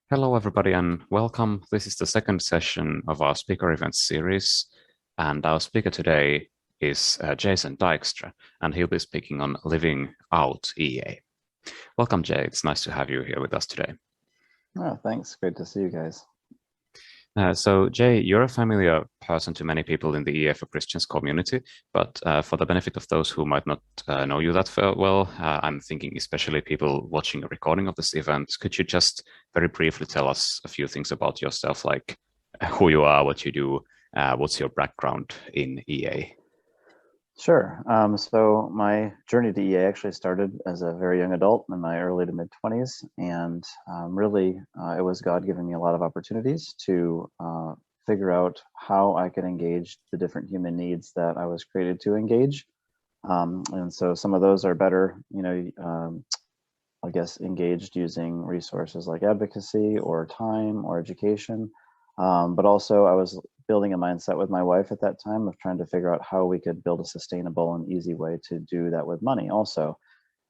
Hello, everybody, and welcome. This is the second session of our speaker events series, and our speaker today is Jason Dykstra, and he'll be speaking on living out EA. Welcome, Jay. It's nice to have you here with us today. Oh, thanks. Great to see you guys. So, Jay, you're a familiar person to many people in the EA for Christians community, but for the benefit of those who might not know you that well, I'm thinking especially people watching a recording of this event, could you just very briefly tell us a few things about yourself, like who you are, what you do, what's your background in EA? Sure. So my journey to EA actually started as a very young adult in my early to mid 20s, and really it was God giving me a lot of opportunities to figure out how I could engage the different human needs that I was created to engage. And so some of those are better, I guess, engaged using resources like advocacy or time or education. But also, I was building a mindset with my wife at that time of trying to figure out how we could build a sustainable and easy way to do that with money, also.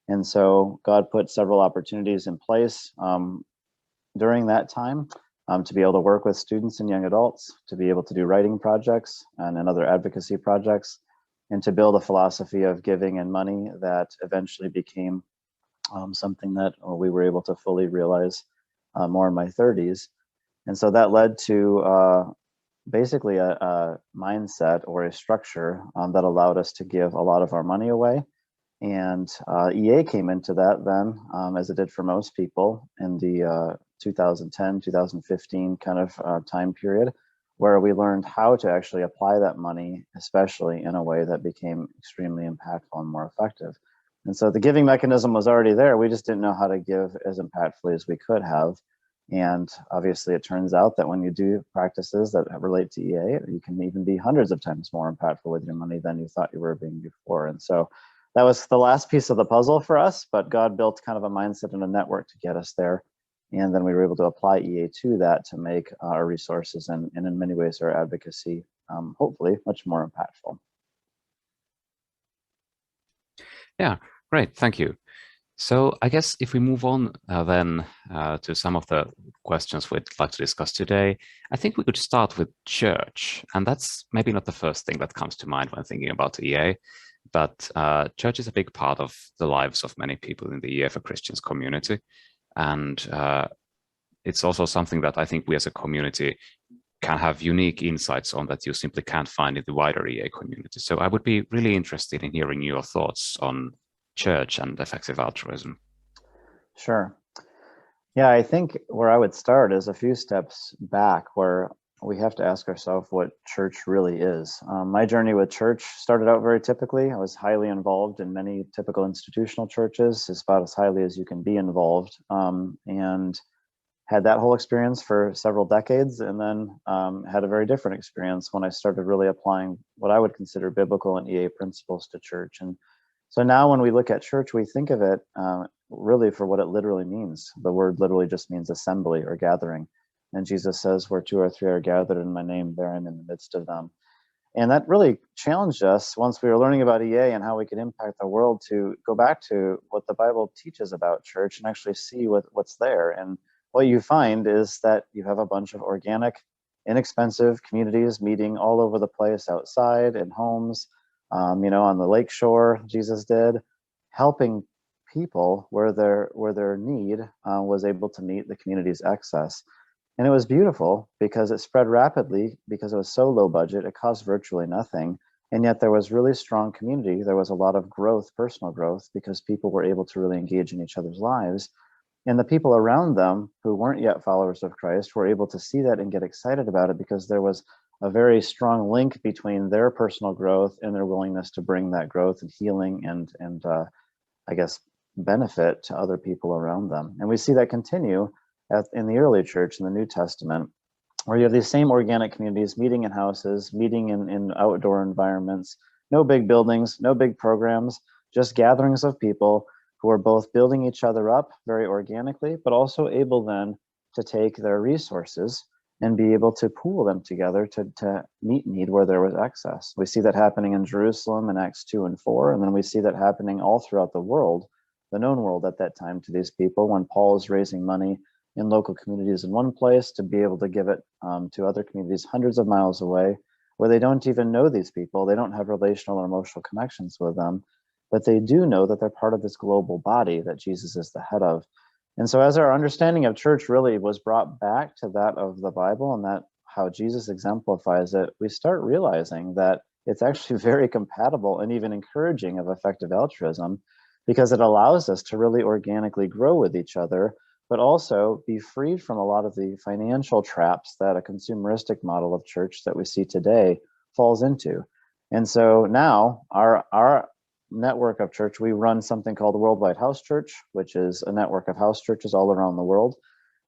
And so, God put several opportunities in place during that time to be able to work with students and young adults, to be able to do writing projects and other advocacy projects, and to build a philosophy of giving and money that eventually became something that we were able to fully realize more in my 30s. And so that led to basically a mindset or a structure that allowed us to give a lot of our money away. And EA came into that then, as it did for most people in the 2010, 2015 kind of time period, where we learned how to actually apply that money, especially in a way that became extremely impactful and more effective. And so the giving mechanism was already there. We just didn't know how to give as impactfully as we could have. And obviously, it turns out that when you do practices that relate to EA, you can even be hundreds of times more impactful with your money than you thought you were being before. And so that was the last piece of the puzzle for us, but God built kind of a mindset and a network to get us there. And then we were able to apply EA to that to make our resources and in many ways our advocacy, hopefully, much more impactful. Yeah, great. Thank you. So I guess if we move on then to some of the questions we'd like to discuss today, I think we could start with church. And that's maybe not the first thing that comes to mind when thinking about EA, but church is a big part of the lives of many people in the EA for Christians community. And it's also something that I think we as a community can have unique insights on that you simply can't find in the wider EA community. So I would be really interested in hearing your thoughts on church and effective altruism. Sure. Yeah, I think where I would start is a few steps back where we have to ask ourselves what church really is. My journey with church started out very typically. I was highly involved in many typical institutional churches, it's about as highly as you can be involved, and had that whole experience for several decades, and then had a very different experience when I started really applying what I would consider biblical and EA principles to church. And so now when we look at church, we think of it really for what it literally means. The word literally just means assembly or gathering. And Jesus says, where two or three are gathered in my name, there I'm in the midst of them. And that really challenged us once we were learning about EA and how we could impact the world to go back to what the Bible teaches about church and actually see what's there. And what you find is that you have a bunch of organic, inexpensive communities meeting all over the place, outside in homes, on the lake shore. Jesus did, helping people where their need was able to meet the community's excess. And it was beautiful because it spread rapidly because it was so low budget. It cost virtually nothing. And yet there was really strong community. There was a lot of growth, personal growth, because people were able to really engage in each other's lives. And the people around them who weren't yet followers of Christ were able to see that and get excited about it because there was a very strong link between their personal growth and their willingness to bring that growth and healing and I guess benefit to other people around them. And we see that continue in the early church in the New Testament, where you have these same organic communities meeting in houses, meeting in outdoor environments, no big buildings, no big programs, just gatherings of people who are both building each other up very organically, but also able then to take their resources and be able to pool them together to meet need where there was excess. We see that happening in Jerusalem in Acts 2 and 4, and then we see that happening all throughout the world, the known world at that time, to these people when Paul is raising money in local communities in one place to be able to give it to other communities hundreds of miles away, where they don't even know these people. They don't have relational or emotional connections with them, but they do know that they're part of this global body that Jesus is the head of. And so as our understanding of church really was brought back to that of the Bible and that how Jesus exemplifies it, we start realizing that it's actually very compatible and even encouraging of effective altruism, because it allows us to really organically grow with each other, but also be freed from a lot of the financial traps that a consumeristic model of church that we see today falls into. And so now our network of church, we run something called the Worldwide House Church, which is a network of house churches all around the world.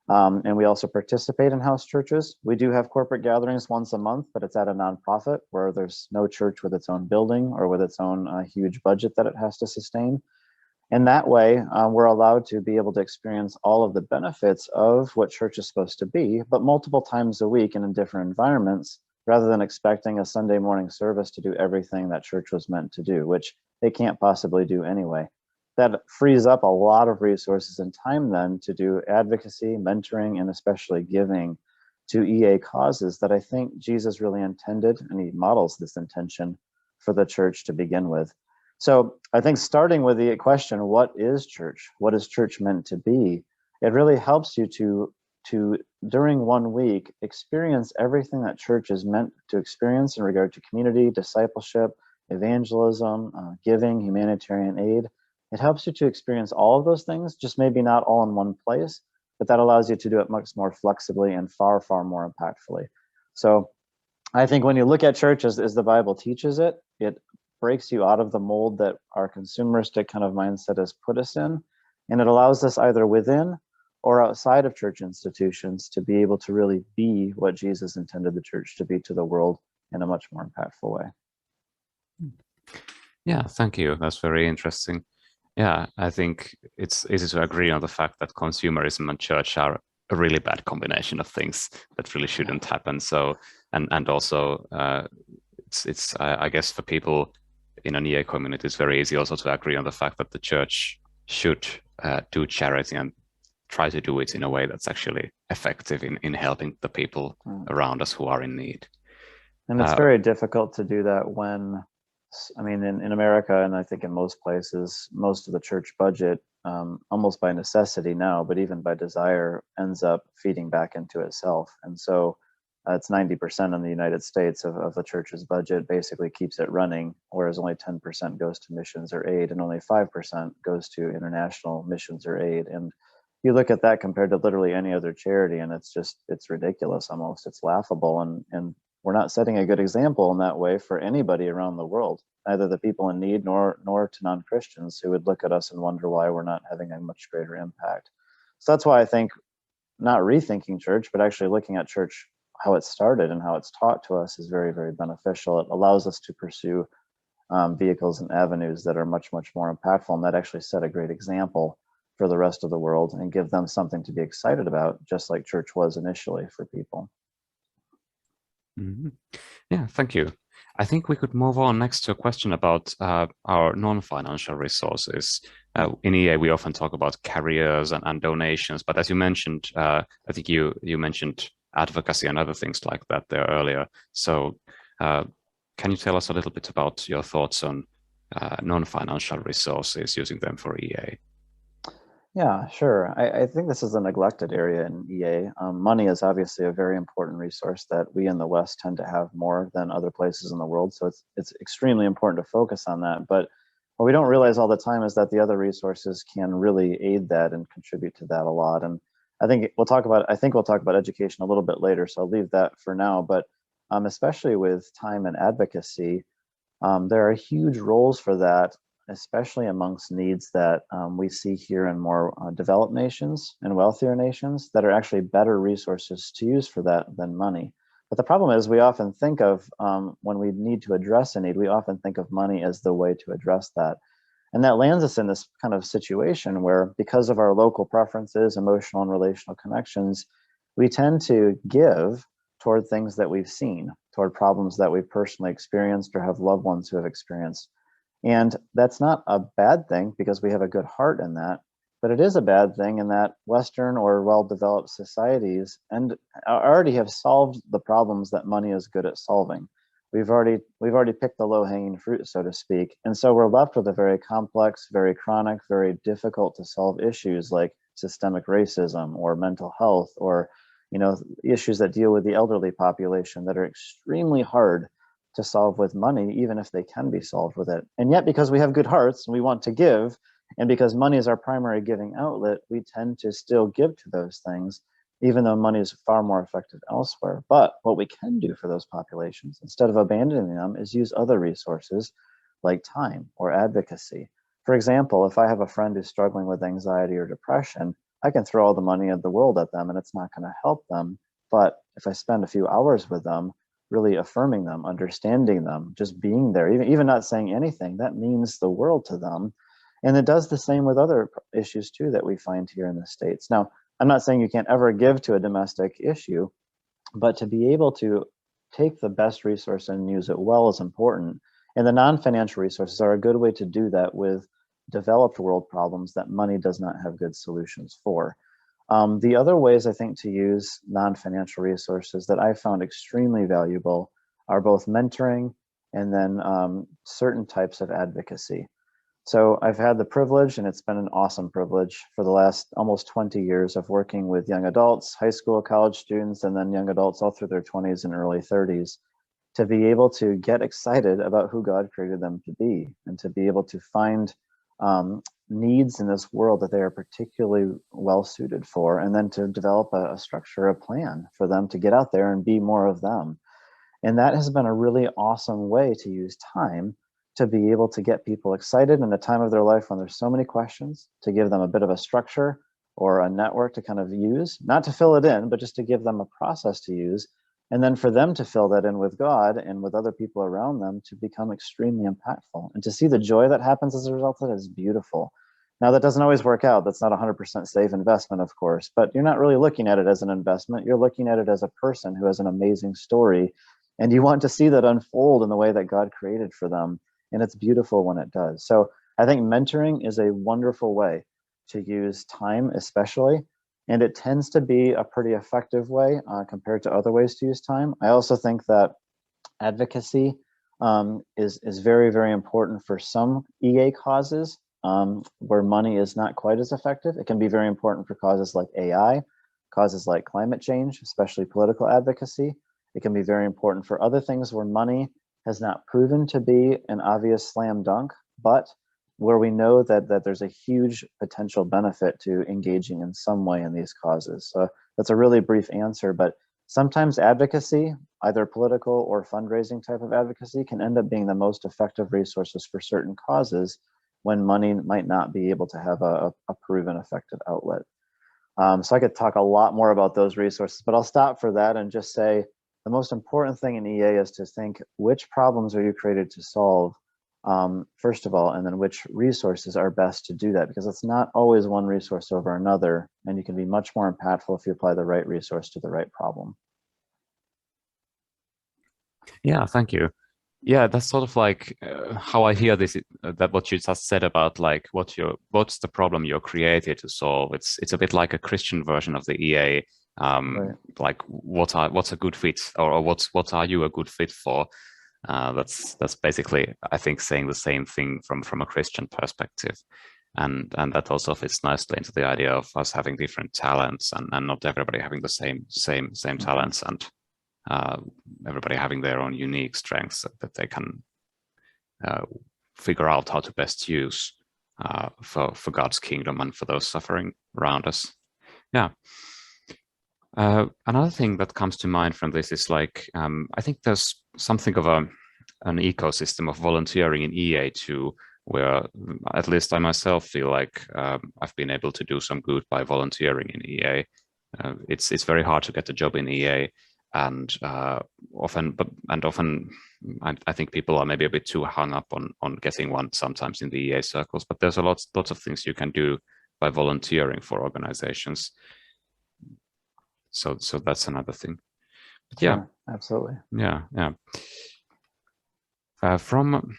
And we also participate in house churches. We do have corporate gatherings once a month, but it's at a nonprofit where there's no church with its own building or with its own huge budget that it has to sustain. And that way, we're allowed to be able to experience all of the benefits of what church is supposed to be, but multiple times a week and in different environments, rather than expecting a Sunday morning service to do everything that church was meant to do, which they can't possibly do anyway. That frees up a lot of resources and time then to do advocacy, mentoring, and especially giving to EA causes that I think Jesus really intended, and he models this intention for the church to begin with. So I think starting with the question, what is church? What is church meant to be? It really helps you to during 1 week, experience everything that church is meant to experience in regard to community, discipleship, evangelism, giving, humanitarian aid. It helps you to experience all of those things, just maybe not all in one place, but that allows you to do it much more flexibly and far, far more impactfully. So I think when you look at church as the Bible teaches it, it breaks you out of the mold that our consumeristic kind of mindset has put us in. And it allows us either within or outside of church institutions to be able to really be what Jesus intended the church to be to the world in a much more impactful way. Yeah, thank you. That's very interesting. Yeah, I think it's easy to agree on the fact that consumerism and church are a really bad combination of things that really shouldn't happen. So, and also, it's I guess for people in an EA community, it's very easy also to agree on the fact that the church should do charity and try to do it in a way that's actually effective in helping the people around us who are in need. And it's very difficult to do that when, I mean, in America, and I think in most places, most of the church budget, almost by necessity now, but even by desire, ends up feeding back into itself. And so it's 90% in the United States of the church's budget basically keeps it running, whereas only 10% goes to missions or aid, and only 5% goes to international missions or aid. And you look at that compared to literally any other charity, and it's ridiculous almost. It's laughable, and we're not setting a good example in that way for anybody around the world, neither the people in need nor to non-Christians who would look at us and wonder why we're not having a much greater impact. So that's why I think not rethinking church, but actually looking at church, how it started and how it's taught to us, is very, very beneficial. It allows us to pursue vehicles and avenues that are much, much more impactful, and that actually set a great example for the rest of the world and give them something to be excited about, just like church was initially for people. Mm-hmm. Yeah, thank you. I think we could move on next to a question about our non-financial resources. In EA, we often talk about carriers and donations, but as you mentioned, I think you mentioned advocacy and other things like that there earlier. So can you tell us a little bit about your thoughts on non-financial resources, using them for EA? Yeah, sure. I think this is a neglected area in EA. Money is obviously a very important resource that we in the West tend to have more than other places in the world. So it's extremely important to focus on that. But what we don't realize all the time is that the other resources can really aid that and contribute to that a lot. And I think we'll talk about education a little bit later, so I'll leave that for now. But especially with time and advocacy, there are huge roles for that, especially amongst needs that we see here in more developed nations and wealthier nations that are actually better resources to use for that than money. But the problem is we often think of, when we need to address a need, we often think of money as the way to address that. And that lands us in this kind of situation where, because of our local preferences, emotional and relational connections, we tend to give toward things that we've seen, toward problems that we've personally experienced or have loved ones who have experienced. And that's not a bad thing, because we have a good heart in that. But it is a bad thing in that Western or well-developed societies and already have solved the problems that money is good at solving. We've already picked the low-hanging fruit, so to speak, and so we're left with a very complex, very chronic, very difficult to solve issues like systemic racism or mental health, or issues that deal with the elderly population that are extremely hard to solve with money, even if they can be solved with it. And yet, because we have good hearts and we want to give, and because money is our primary giving outlet, we tend to still give to those things, even though money is far more effective elsewhere. But what we can do for those populations, instead of abandoning them, is use other resources like time or advocacy. For example, if I have a friend who's struggling with anxiety or depression, I can throw all the money of the world at them and it's not going to help them. But if I spend a few hours with them, really affirming them, understanding them, just being there, even not saying anything, that means the world to them. And it does the same with other issues too that we find here in the States. Now, I'm not saying you can't ever give to a domestic issue, but to be able to take the best resource and use it well is important. And the non-financial resources are a good way to do that with developed world problems that money does not have good solutions for. The other ways I think to use non-financial resources that I found extremely valuable are both mentoring and then certain types of advocacy. So I've had the privilege, and it's been an awesome privilege for the last almost 20 years of working with young adults, high school, college students, and then young adults all through their 20s and early 30s, to be able to get excited about who God created them to be, and to be able to find needs in this world that they are particularly well suited for, and then to develop a structure, a plan for them to get out there and be more of them. And that has been a really awesome way to use time to be able to get people excited in a time of their life when there's so many questions, to give them a bit of a structure or a network to kind of use, not to fill it in, but just to give them a process to use. And then for them to fill that in with God and with other people around them to become extremely impactful. And to see the joy that happens as a result of it is beautiful. Now, that doesn't always work out. That's not 100% safe investment, of course, but you're not really looking at it as an investment. You're looking at it as a person who has an amazing story, and you want to see that unfold in the way that God created for them. And it's beautiful when it does. So I think mentoring is a wonderful way to use time, especially, and it tends to be a pretty effective way compared to other ways to use time. I also think that advocacy is very, very important for some EA causes where money is not quite as effective. It can be very important for causes like AI, causes like climate change, especially political advocacy. It can be very important for other things where money has not proven to be an obvious slam dunk, but where we know that there's a huge potential benefit to engaging in some way in these causes. So that's a really brief answer, but sometimes advocacy, either political or fundraising type of advocacy, can end up being the most effective resources for certain causes when money might not be able to have a proven effective outlet. So I could talk a lot more about those resources, but I'll stop for that and just say the most important thing in EA is to think, which problems are you created to solve, first of all, and then which resources are best to do that, because it's not always one resource over another, and you can be much more impactful if you apply the right resource to the right problem. Yeah, thank you. Yeah, that's sort of like how I hear this, that what you just said about like what's the problem you're created to solve. It's a bit like a Christian version of the EA. Right. Like what's a good fit, or what are you a good fit for? That's basically, I think, saying the same thing from a Christian perspective, and that also fits nicely into the idea of us having different talents, and not everybody having the same talents, and everybody having their own unique strengths that they can figure out how to best use for God's kingdom and for those suffering around us. Yeah. Another thing that comes to mind from this is like, I think there's something of an ecosystem of volunteering in EA too, where at least I myself feel like I've been able to do some good by volunteering in EA. It's very hard to get a job in EA, and often I think people are maybe a bit too hung up on getting one sometimes in the EA circles, but there's lots of things you can do by volunteering for organizations. So that's another thing. But yeah, sure, absolutely. yeah. From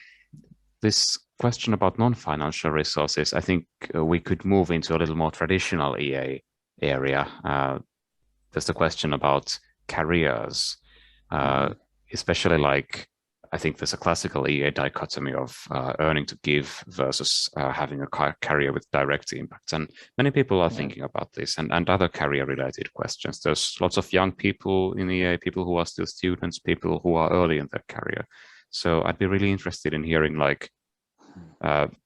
this question about non-financial resources, I think we could move into a little more traditional EA area. There's the question about careers, especially like I think there's a classical EA dichotomy of earning to give versus having a career with direct impact. And many people are thinking about this and other career related questions. There's lots of young people in EA, people who are still students, people who are early in their career. So I'd be really interested in hearing like,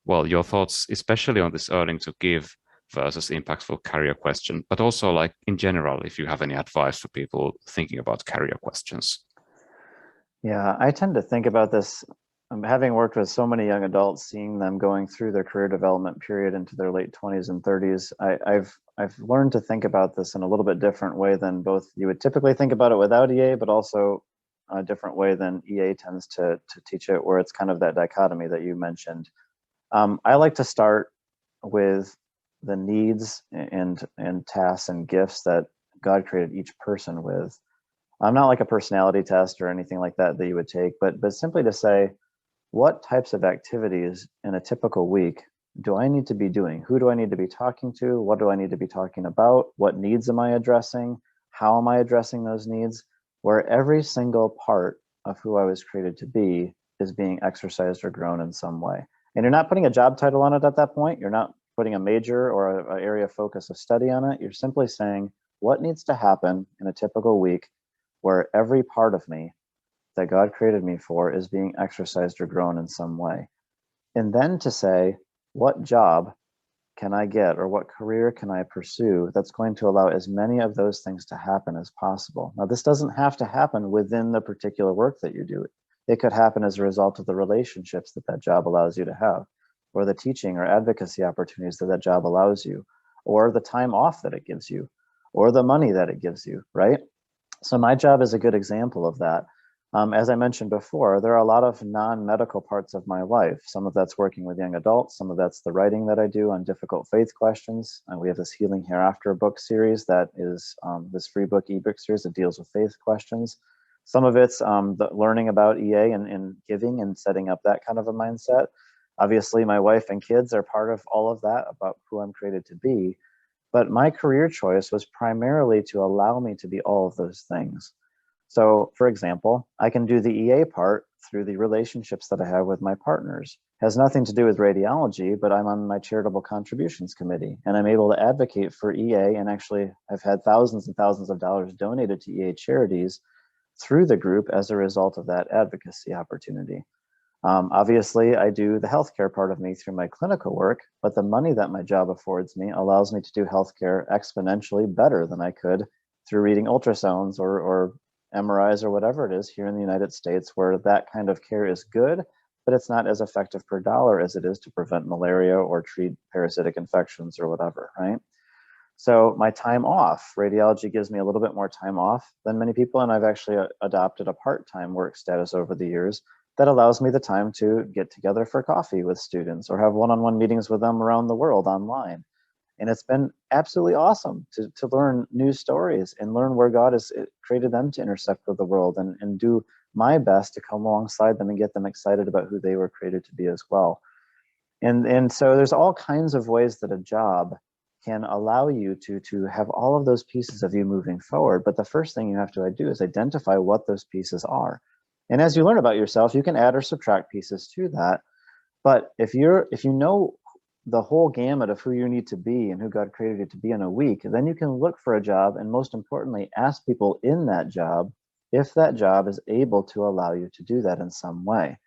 well, your thoughts, especially on this earning to give versus impactful career question, but also like in general, if you have any advice for people thinking about career questions. Yeah, I tend to think about this, having worked with so many young adults, seeing them going through their career development period into their late 20s and 30s. I've learned to think about this in a little bit different way than both you would typically think about it without EA, but also a different way than EA tends to teach it, where it's kind of that dichotomy that you mentioned. I like to start with the needs and tasks and gifts that God created each person with. I'm not like a personality test or anything like that that you would take, but simply to say, what types of activities in a typical week do I need to be doing? Who do I need to be talking to? What do I need to be talking about? What needs am I addressing? How am I addressing those needs? Where every single part of who I was created to be is being exercised or grown in some way. And you're not putting a job title on it at that point. You're not putting a major or an area of focus of study on it. You're simply saying, what needs to happen in a typical week where every part of me that God created me for is being exercised or grown in some way. And then to say, what job can I get or what career can I pursue that's going to allow as many of those things to happen as possible? Now, this doesn't have to happen within the particular work that you do. It could happen as a result of the relationships that that job allows you to have, or the teaching or advocacy opportunities that that job allows you, or the time off that it gives you, or the money that it gives you, right? So my job is a good example of that. As I mentioned before, there are a lot of non-medical parts of my life. Some of that's working with young adults. Some of that's the writing that I do on difficult faith questions. And we have this Healing Hereafter book series that is this free book ebook series that deals with faith questions. Some of it's the learning about EA and giving and setting up that kind of a mindset. Obviously, my wife and kids are part of all of that about who I'm created to be. But my career choice was primarily to allow me to be all of those things. So, for example, I can do the EA part through the relationships that I have with my partners. It has nothing to do with radiology, but I'm on my charitable contributions committee, and I'm able to advocate for EA, and actually I've had thousands and thousands of dollars donated to EA charities through the group as a result of that advocacy opportunity. Obviously, I do the healthcare part of me through my clinical work, but the money that my job affords me allows me to do healthcare exponentially better than I could through reading ultrasounds or MRIs or whatever it is here in the United States, where that kind of care is good, but it's not as effective per dollar as it is to prevent malaria or treat parasitic infections or whatever, right? So my time off, radiology gives me a little bit more time off than many people, and I've actually adopted a part-time work status over the years that allows me the time to get together for coffee with students or have one-on-one meetings with them around the world online. And it's been absolutely awesome to learn new stories and learn where God has created them to intersect with the world and do my best to come alongside them and get them excited about who they were created to be as well. And so there's all kinds of ways that a job can allow you to have all of those pieces of you moving forward. But the first thing you have to do is identify what those pieces are. And as you learn about yourself, you can add or subtract pieces to that. But if you know the whole gamut of who you need to be and who God created you to be in a week, then you can look for a job and most importantly, ask people in that job if that job is able to allow you to do that in some way.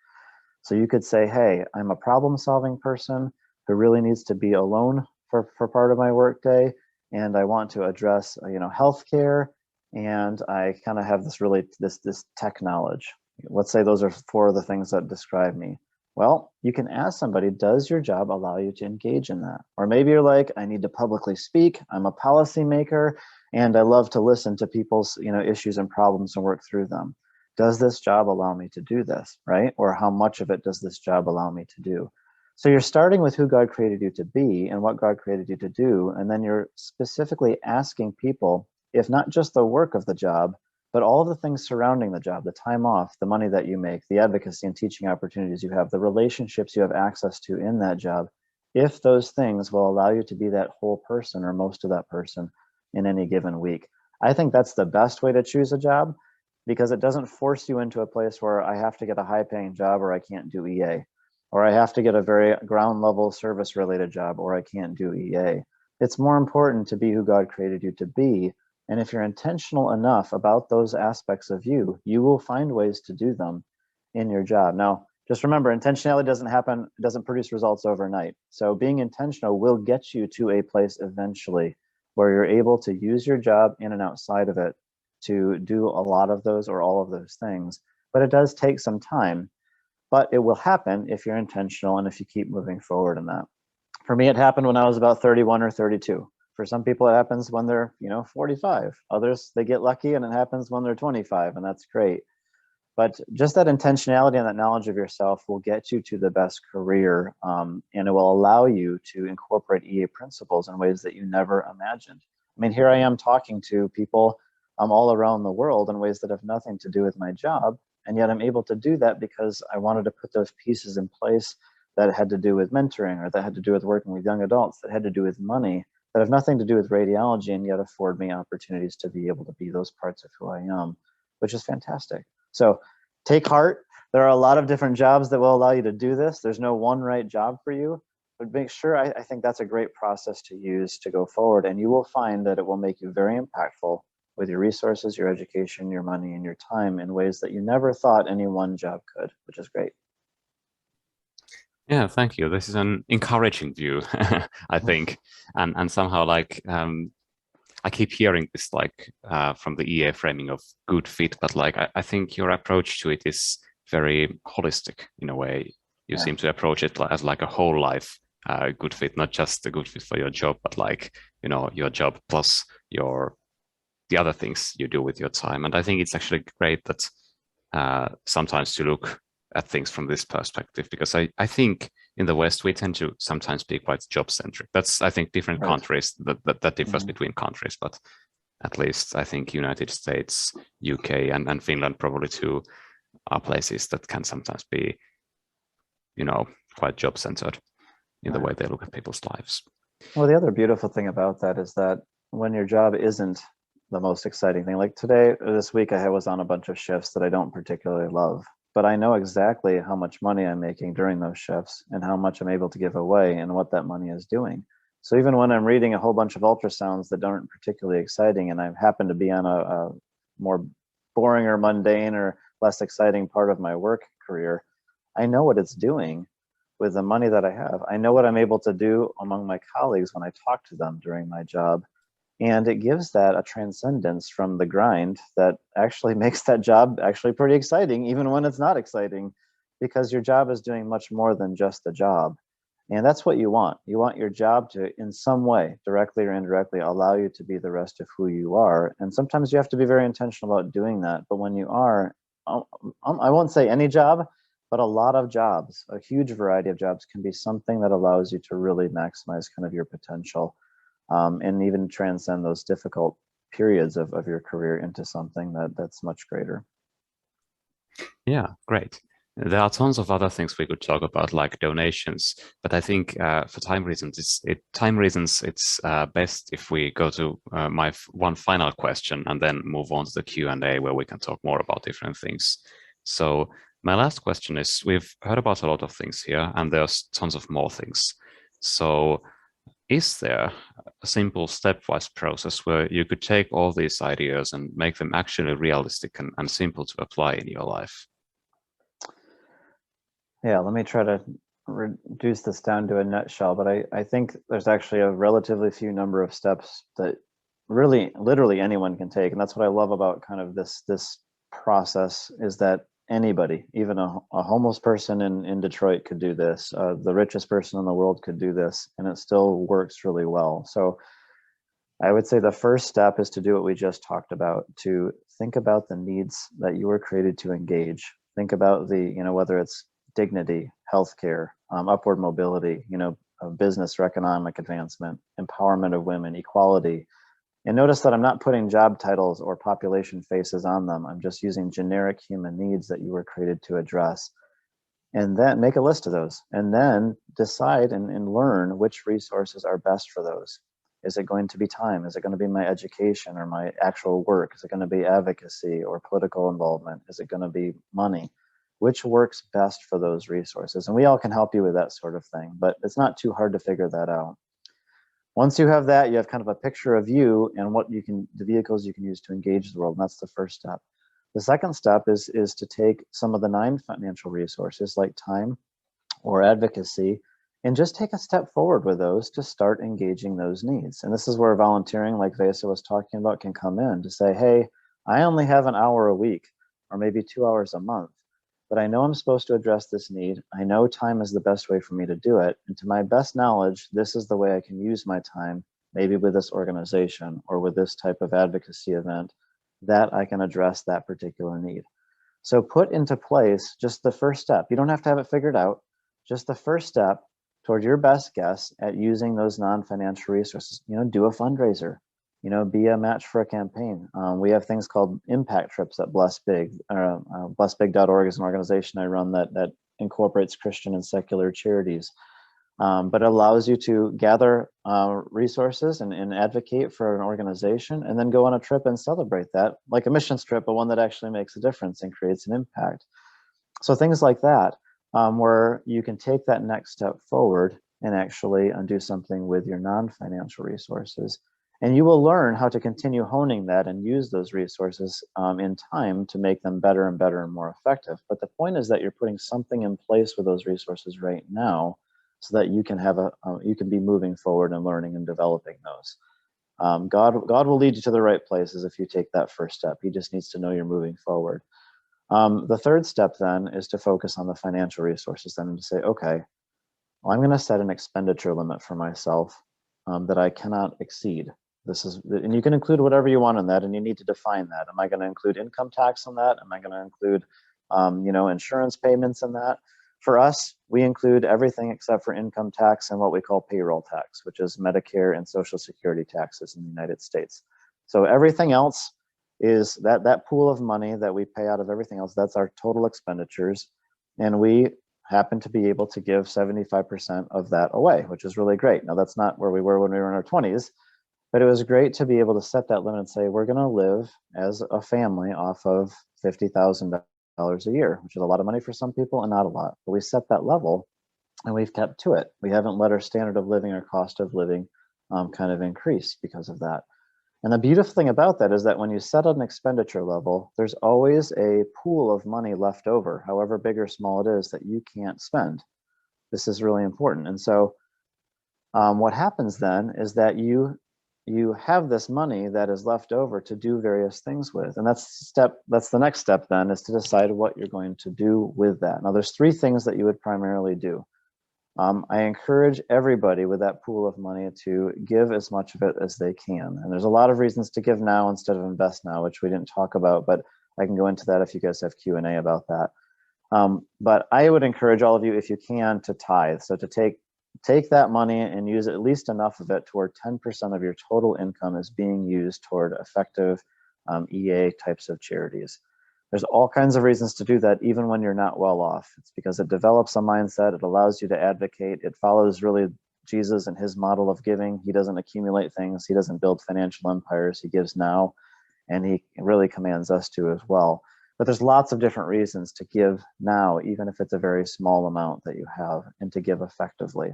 So you could say, hey, I'm a problem-solving person who really needs to be alone for part of my workday, and I want to address healthcare, and I kind of have this tech knowledge. Let's say those are four of the things that describe me. Well, you can ask somebody, does your job allow you to engage in that? Or maybe you're like, I need to publicly speak. I'm a policymaker, and I love to listen to people's issues and problems and work through them. Does this job allow me to do this, right? Or how much of it does this job allow me to do? So you're starting with who God created you to be and what God created you to do, and then you're specifically asking people, if not just the work of the job, But all of the things surrounding the job, the time off, the money that you make, the advocacy and teaching opportunities you have, the relationships you have access to in that job, if those things will allow you to be that whole person or most of that person in any given week, I think that's the best way to choose a job, because it doesn't force you into a place where I have to get a high paying job or I can't do EA, or I have to get a very ground level service related job or I can't do EA. It's more important to be who God created you to be. And if you're intentional enough about those aspects of you, you will find ways to do them in your job. Now, just remember, intentionality doesn't produce results overnight. So being intentional will get you to a place eventually where you're able to use your job in and outside of it to do a lot of those or all of those things. But it does take some time, but it will happen if you're intentional and if you keep moving forward in that. For me, it happened when I was about 31 or 32. For some people, it happens when they're, 45. Others, they get lucky and it happens when they're 25, and that's great. But just that intentionality and that knowledge of yourself will get you to the best career, and it will allow you to incorporate EA principles in ways that you never imagined. I mean, here I am talking to people all around the world in ways that have nothing to do with my job, and yet I'm able to do that because I wanted to put those pieces in place that had to do with mentoring, or that had to do with working with young adults, that had to do with money, that have nothing to do with radiology, and yet afford me opportunities to be able to be those parts of who I am, which is fantastic. So take heart. There are a lot of different jobs that will allow you to do this. There's no one right job for you, but make sure, I think that's a great process to use to go forward. And you will find that it will make you very impactful with your resources, your education, your money, and your time in ways that you never thought any one job could, which is great. Yeah, thank you. This is an encouraging view, I think, and somehow like I keep hearing this like from the EA framing of good fit, but like I think your approach to it is very holistic in a way. You Yeah. seem to approach it as like a whole life good fit, not just a good fit for your job, but like your job plus the other things you do with your time. And I think it's actually great that sometimes to look at things from this perspective, because I think in the West we tend to sometimes be quite job centric. That's, I think, different Right. countries that differs Mhm. between countries, but at least I think United States, UK, and Finland probably too are places that can sometimes be, quite job centered in the Right. way they look at people's lives. Well, the other beautiful thing about that is that when your job isn't the most exciting thing, like today, this week, I was on a bunch of shifts that I don't particularly love, but I know exactly how much money I'm making during those shifts and how much I'm able to give away and what that money is doing. So even when I'm reading a whole bunch of ultrasounds that aren't particularly exciting, and I happen to be on a more boring or mundane or less exciting part of my work career, I know what it's doing with the money that I have. I know what I'm able to do among my colleagues when I talk to them during my job. And it gives that a transcendence from the grind that actually makes that job actually pretty exciting, even when it's not exciting, because your job is doing much more than just the job. And that's what you want. You want your job to, in some way, directly or indirectly, allow you to be the rest of who you are. And sometimes you have to be very intentional about doing that. But when you are, I won't say any job, but a lot of jobs, a huge variety of jobs, can be something that allows you to really maximize kind of your potential, and even transcend those difficult periods of your career into something that's much greater. Yeah, great. There are tons of other things we could talk about, like donations, but I think for time reasons, it's best if we go to my one final question and then move on to the Q&A where we can talk more about different things. So my last question is: we've heard about a lot of things here, and there's tons of more things. So is there a simple stepwise process where you could take all these ideas and make them actually realistic and simple to apply in your life? Yeah, let me try to reduce this down to a nutshell, but I think there's actually a relatively few number of steps that really literally anyone can take. And that's what I love about kind of this process, is that anybody, even a homeless person in Detroit could do this. The richest person in the world could do this, and it still works really well. So I would say the first step is to do what we just talked about, to think about the needs that you were created to engage. Think about whether it's dignity, healthcare, upward mobility, business or economic advancement, empowerment of women, equality, And notice that I'm not putting job titles or population faces on them. I'm just using generic human needs that you were created to address. And then make a list of those, and then decide and learn which resources are best for those. Is it going to be time? Is it going to be my education or my actual work? Is it going to be advocacy or political involvement? Is it going to be money? Which works best for those resources? And we all can help you with that sort of thing, but it's not too hard to figure that out. Once you have that, you have kind of a picture of you and what you can, the vehicles you can use to engage the world. And that's the first step. The second step is to take some of the non-financial resources like time or advocacy and just take a step forward with those to start engaging those needs. And this is where volunteering, like Vesa was talking about, can come in to say, hey, I only have an hour a week or maybe 2 hours a month, but I know I'm supposed to address this need. I know time is the best way for me to do it. And to my best knowledge, this is the way I can use my time, maybe with this organization or with this type of advocacy event, that I can address that particular need. So put into place just the first step. You don't have to have it figured out. Just the first step toward your best guess at using those non-financial resources. Do a fundraiser. Be a match for a campaign. We have things called impact trips at Bless Big. BlessBig.org is an organization I run that incorporates Christian and secular charities. But it allows you to gather resources and advocate for an organization, and then go on a trip and celebrate that, like a missions trip, but one that actually makes a difference and creates an impact. So things like that, where you can take that next step forward and actually do something with your non-financial resources. And you will learn how to continue honing that and use those resources in time to make them better and better and more effective. But the point is that you're putting something in place with those resources right now, so that you can have you can be moving forward and learning and developing those. God will lead you to the right places if you take that first step. He just needs to know you're moving forward. The third step then is to focus on the financial resources then, and to say, okay, well, I'm going to set an expenditure limit for myself that I cannot exceed. And you can include whatever you want in that, and you need to define that. Am I going to include income tax in that? Am I going to include insurance payments in that? For us, we include everything except for income tax and what we call payroll tax, which is Medicare and Social Security taxes in the United States. So everything else is that pool of money that we pay out of everything else, that's our total expenditures. And we happen to be able to give 75% of that away, which is really great. Now, that's not where we were when we were in our 20s, but it was great to be able to set that limit and say, we're going to live as a family off of $50,000 a year, which is a lot of money for some people and not a lot. But we set that level and we've kept to it. We haven't let our standard of living or cost of living kind of increase because of that. And the beautiful thing about that is that when you set an expenditure level, there's always a pool of money left over, however big or small it is, that you can't spend. This is really important. And so what happens then is that you have this money that is left over to do various things with. And that's the next step then, is to decide what you're going to do with that. Now, there's three things that you would primarily do. I encourage everybody with that pool of money to give as much of it as they can. And there's a lot of reasons to give now instead of invest now, which we didn't talk about, but I can go into that if you guys have Q&A about that. But I would encourage all of you, if you can, to tithe. So to take that money and use at least enough of it toward 10% of your total income is being used toward effective EA types of charities. There's all kinds of reasons to do that, even when you're not well off. It's because it develops a mindset. It allows you to advocate. It follows really Jesus and his model of giving. He doesn't accumulate things. He doesn't build financial empires. He gives now, and he really commands us to as well. But there's lots of different reasons to give now, even if it's a very small amount that you have, and to give effectively.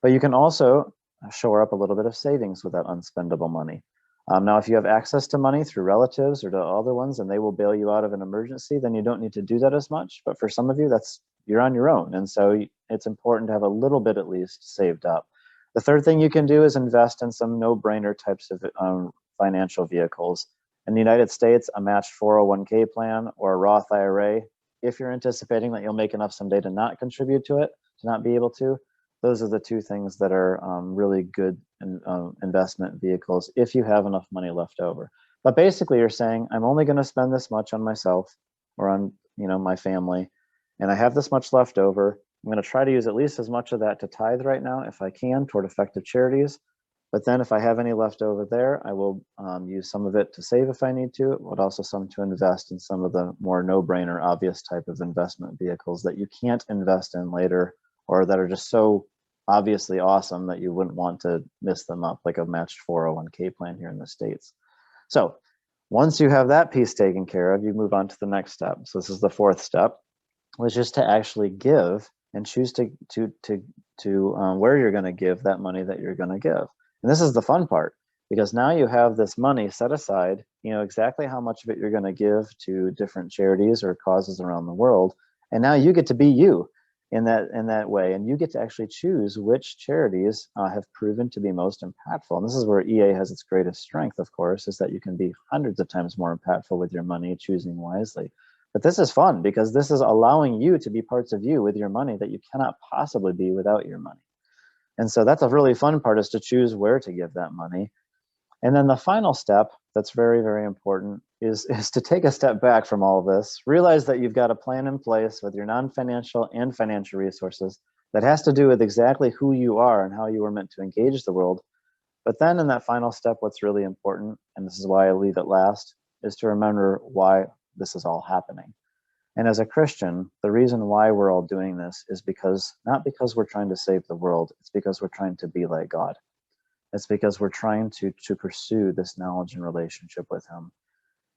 But you can also shore up a little bit of savings with that unspendable money. Now, if you have access to money through relatives or to other ones and they will bail you out of an emergency, then you don't need to do that as much. But for some of you, you're on your own. And so it's important to have a little bit at least saved up. The third thing you can do is invest in some no-brainer types of financial vehicles. In the United States, a matched 401k plan or a Roth IRA, if you're anticipating that you'll make enough someday to not contribute to it, to not be able to, those are the two things that are really good investment vehicles if you have enough money left over. But basically, you're saying, I'm only going to spend this much on myself or on my family, and I have this much left over. I'm going to try to use at least as much of that to tithe right now, if I can, toward effective charities. But then if I have any left over there, I will use some of it to save if I need to, but also some to invest in some of the more no-brainer, obvious type of investment vehicles that you can't invest in later, or that are just so obviously awesome that you wouldn't want to miss them up, like a matched 401k plan here in the States. So once you have that piece taken care of, you move on to the next step. So this is the fourth step, which is to actually give and choose to where you're going to give that money that you're going to give. And this is the fun part, because now you have this money set aside, you know exactly how much of it you're going to give to different charities or causes around the world. And now you get to be you in that way, and you get to actually choose which charities have proven to be most impactful. And this is where EA has its greatest strength, of course, is that you can be hundreds of times more impactful with your money, choosing wisely. But this is fun because this is allowing you to be parts of you with your money that you cannot possibly be without your money. And so that's a really fun part, is to choose where to give that money. And then the final step that's very, very important is to take a step back from all of this, realize that you've got a plan in place with your non-financial and financial resources that has to do with exactly who you are and how you were meant to engage the world. But then in that final step, what's really important, and this is why I leave it last, is to remember why this is all happening. And as a Christian, the reason why we're all doing this is not because we're trying to save the world, it's because we're trying to be like God. It's because we're trying to pursue this knowledge and relationship with him.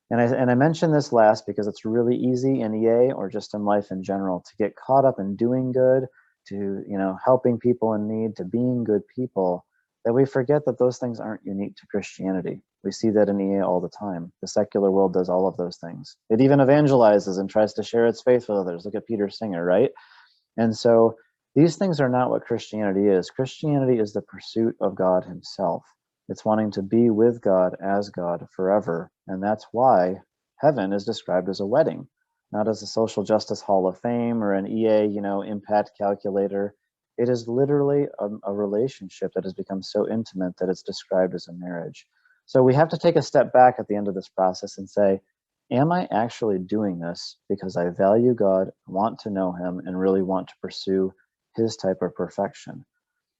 And I mentioned this last because it's really easy in EA or just in life in general to get caught up in doing good, to helping people in need, to being good people, that we forget that those things aren't unique to Christianity. We see that in EA all the time. The secular world does all of those things. It even evangelizes and tries to share its faith with others. Look at Peter Singer, right? And so these things are not what Christianity is. Christianity is the pursuit of God himself. It's wanting to be with God as God forever. And that's why heaven is described as a wedding, not as a social justice hall of fame or an EA, impact calculator. It is literally a relationship that has become so intimate that it's described as a marriage. So we have to take a step back at the end of this process and say, am I actually doing this because I value God, want to know him, and really want to pursue his type of perfection?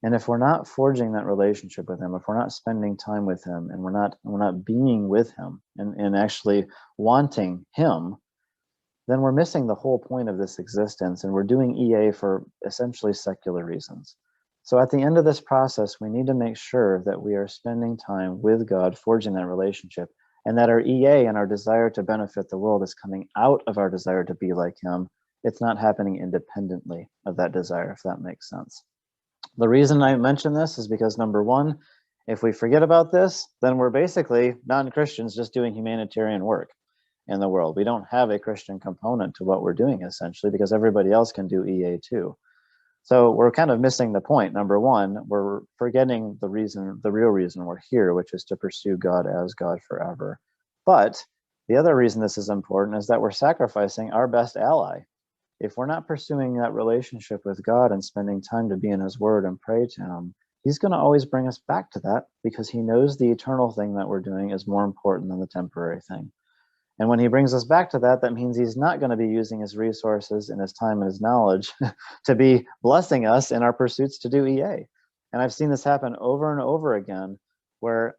And if we're not forging that relationship with him, if we're not spending time with him, and we're not being with him and actually wanting him, then we're missing the whole point of this existence, and we're doing EA for essentially secular reasons. So at the end of this process, we need to make sure that we are spending time with God, forging that relationship, and that our EA and our desire to benefit the world is coming out of our desire to be like him. It's not happening independently of that desire, if that makes sense. The reason I mention this is because, number one, if we forget about this, then we're basically non-Christians just doing humanitarian work in the world. We don't have a Christian component to what we're doing, essentially, because everybody else can do EA too. So we're kind of missing the point. Number one, we're forgetting the real reason we're here, which is to pursue God as God forever. But the other reason this is important is that we're sacrificing our best ally. If we're not pursuing that relationship with God and spending time to be in his word and pray to him, he's going to always bring us back to that, because he knows the eternal thing that we're doing is more important than the temporary thing. And when he brings us back to that, that means he's not going to be using his resources and his time and his knowledge to be blessing us in our pursuits to do EA. And I've seen this happen over and over again, where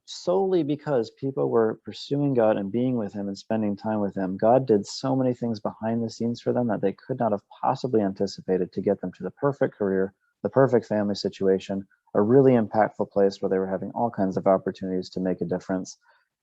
solely because people were pursuing God and being with him and spending time with him, God did so many things behind the scenes for them that they could not have possibly anticipated to get them to the perfect career, the perfect family situation, a really impactful place where they were having all kinds of opportunities to make a difference.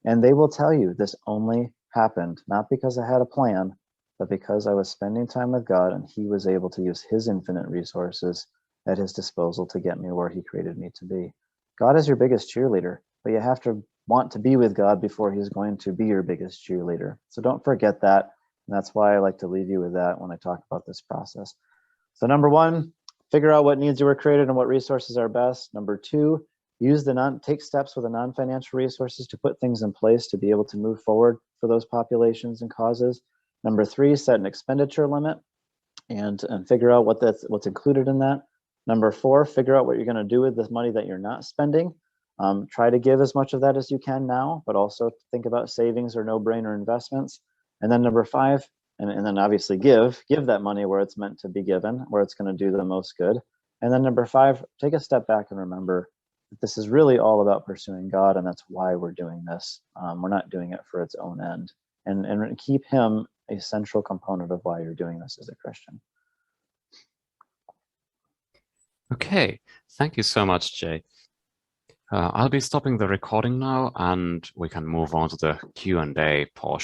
And they will tell you this only happened not because I had a plan, but because I was spending time with God and he was able to use his infinite resources at his disposal to get me where he created me to be. God is your biggest cheerleader, but you have to want to be with God before he's going to be your biggest cheerleader. So don't forget that. And that's why I like to leave you with that when I talk about this process. So number one, figure out what needs you were created and what resources are best. Number two, take steps with the non-financial resources to put things in place to be able to move forward for those populations and causes. Number three, set an expenditure limit and figure out what's included in that. Number four, figure out what you're going to do with this money that you're not spending. Try to give as much of that as you can now, but also think about savings or no-brainer investments. And then number five, and then obviously give that money where it's meant to be given, where it's going to do the most good. And then number five, take a step back and remember, This is really all about pursuing God, and that's why we're doing this. We're not doing it for its own end. And keep him a central component of why you're doing this as a Christian. Okay, thank you so much, Jay. I'll be stopping the recording now, and we can move on to the Q&A portion.